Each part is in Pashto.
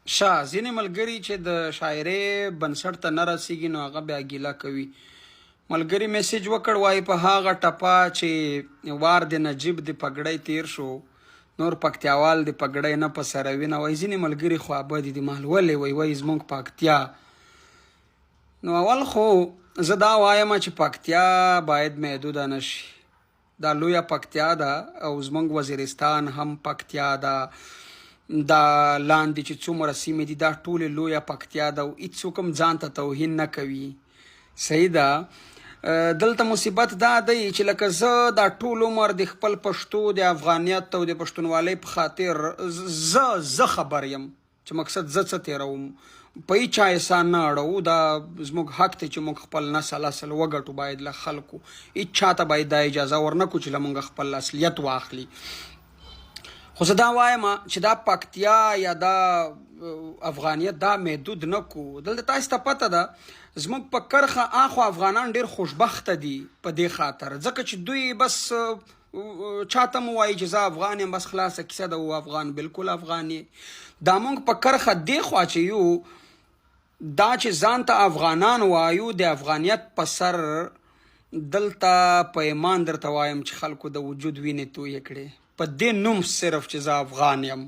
ځینې ملګري چې د شاعرۍ بنسټ ته نه رسیږي نو هغه بیا ګیله کوي. ملګري میسج وکړ وایي په هغه ټپه چې وار د نجیب د پګړۍ تیر شو نور پکتیاوال د پګړۍ نه په سروي نه. وایي ځینې ملګري خوابدي دي مال ولې وایي زموږ پکتیا. نو اول خو زه دا وایم چې پکتیا باید محدوده نشي. دا لویه پکتیا ده او زموږ وزیرستان هم پکتیا ده. دا لاندې چې څومره سیمې دي دا ټولې لویه پکتیا ده او هېڅوک هم ځان ته توهین نه کوي. صحیح ده. دلته مصیبت دا دی چې لکه زه دا ټول عمر د خپل پښتو د افغانیت او د پښتونوالۍ په خاطر زه خبر یم چې مقصد زه څه تېروم. په هیچا احسان نه اړوو. دا زموږ حق دی چې موږ خپل نسل اصل وګټو. باید له خلکو هیڅ چاته باید دا اجازه ورنکړو چې له موږ خپل اصلیت واخلي. خو زه دا وایم چې دا پکتیا یا دا افغانیت دا محدود نه کو. دلته تاسو ته پته ده زموږ په کرخه اخو افغانان ډیر خوشبخته دي په دې خاطر ځکه چې دوی بس چاته مو وایي چې زه افغان یم بس خلاصه کیسه ده. و افغان بالکل افغان یې. دا موږ په کرخه دې خوا چې یو دا چې ځان ته افغانان وایو د افغانیت په سر دلته په ایمان درته وایم چې خلکو د وجود وینې تویې کړې په دې نوم صرف چې زه افغان یم.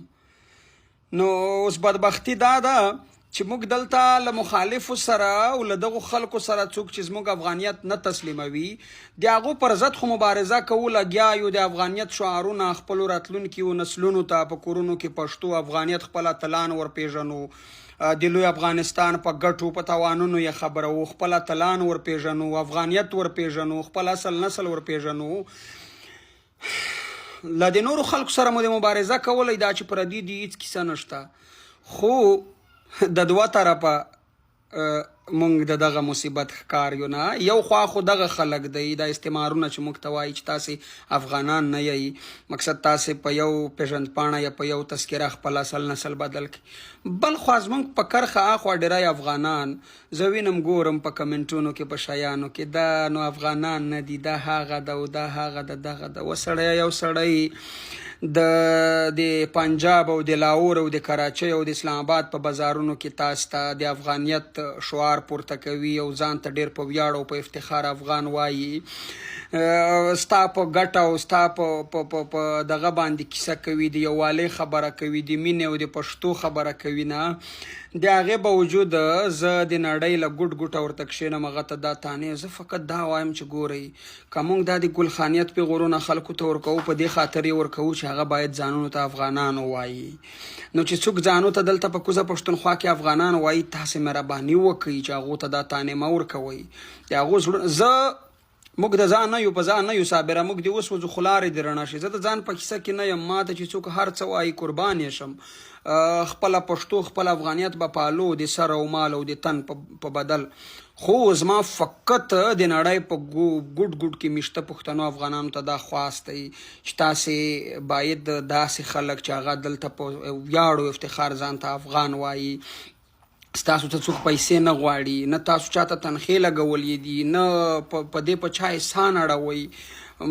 نو اوس بدبختي دا ده چې موږ دلته له مخالفو سره او له دغو خلکو سره څوک چې زموږ افغانیت نه تسلیموي د هغو پر ضد خو مبارزه کوو لګیا یو. د افغانیت شعارونه خپلو راتلونکو نسلونو ته په کورونو کې پښتو افغانیت خپل اتلان ورپېژنو. د لوی افغانستان په ګټو په تاوانونو یې خبره وو. خپل اتلان ورپېژنو افغانیت ورپېژنو خپل اصل نسل ورپېژنو. له د نورو خلکو سره مو د مبارزه کولی دا چې پردي دي هېڅ کیسه نشته. خو د دوه طرفه مونږ د دغه مصیبت ښکار یو نه. یو خوا خو دغه خلک دی دا استعمارونه چې موږ ته وایي چې تاسې افغانان نه یئ مقصد تاسې په یو پیژندپاڼه یا په یو تذکره خپل اصل نسل بدل کړي. بل خوا زموږ په کرخه اخوا ډیری افغانان زه وینم ګورم په کمنټونو کې په شیانو کې دا نو افغانان نه دي دا هغه ده او دا هغه ده دغه ده. وسړی یو سړی د پنجاب او د لاهور او د کراچۍ او د اسلام آباد په بازارونو کې تاسو ته د افغانیت شعار پورته کوي او ځان ته ډیر په ویاړ او په افتخار افغان وایي. ستا په ګټه او ستا په دغه باندې کیسه کوي د یووالۍ خبره کوي د مینې او د پښتو خبره کوي. نه د هغې باوجود زه د نړۍ له ګوټ ګوټه ورته کښېنم هغه ته دا تانې. زه فقط دا وایم چې ګورئ که موږ دا د ګلخانیت پیغورونه خلکو ته ورکوو په دې خاطر یې ورکوو چې هغه باید ځانونو ته افغانان ووایي. نو چې څوک ځانو ته دلته په کوزه پښتونخوا کې افغانان وایي تاسې مهرباني وکړئ چې هغو ته دا تانې مه ورکوئ. د هغو زه موږ د ځان نه یو په ځان نه یو صابره. موږ د وسوځو خو لارې د رڼا شي. زه د ځان په کیسه کې نه یم. ما ته چې څوک هر څه وایي قربان یې شم. خپله پښتو خپل افغانیت به پالو د سر او مال او د تن په بدل. خو زما فقط د نړۍ په ګوټ ګوټ کې میشته پښتنو افغانانو ته دا خواست دی چې تاسې باید داسې خلک چې هغه دلته په ویاړ او افتخار ځان ته افغان وایي ستاسو ته څوک پیسې نه غواړي نه تاسو چاته تنخې لګولې دي نه په دې په چا احسان اړوئ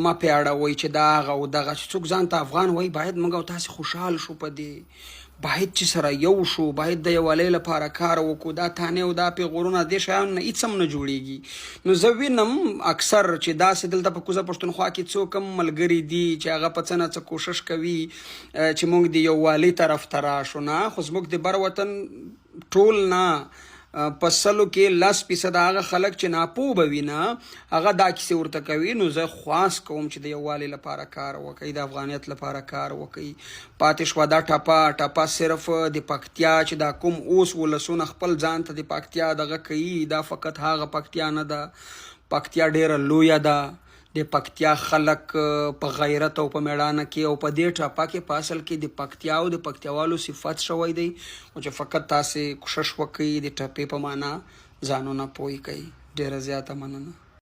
ما پې اړوئ چې دا هغه او دغه چې څوک ځان ته افغان وایي باید موږ او تاسې خوشحال شو. په دې باید چې سره یو شو. باید د یووالۍ لپاره کار وکړو. دا تانې او دا پیغورونه دې شیانو نه هېڅ هم نه جوړېږي. نو زه وینم اکثر چې داسې دلته په کوزه پښتونخوا کې څوک هم ملګري دي چې هغه په څه نه څه کوشش کوي چې موږ د یووالۍ طرف ته راشو. نه خو زموږ د بر وطن ټول نه په سلو کې 10% هغه خلک چې ناپوه به وي نه هغه دا کیسې ورته کوي. نو زه خواست کوم چې د یووالي لپاره کار وکړئ د افغانیت لپاره کار وکړئ. پاتې شوه دا ټپه صرف د پکتیا چې دا کوم اوس ولسونه خپل ځان ته د پکتیا دغه کوي دا فقط هغه پکتیا نه ده. پکتیا ډیره لویه ده. د پکتیا خلک په غیرت او په میړانه کې او په دې ټپه کې په اصل کې د پکتیا او د پکتیاوالو صفت شوی دی. او چې فقط تاسې کوشش وکړئ د ټپې په معنا ځانونه پوه کړئ. ډیره زیاته مننه.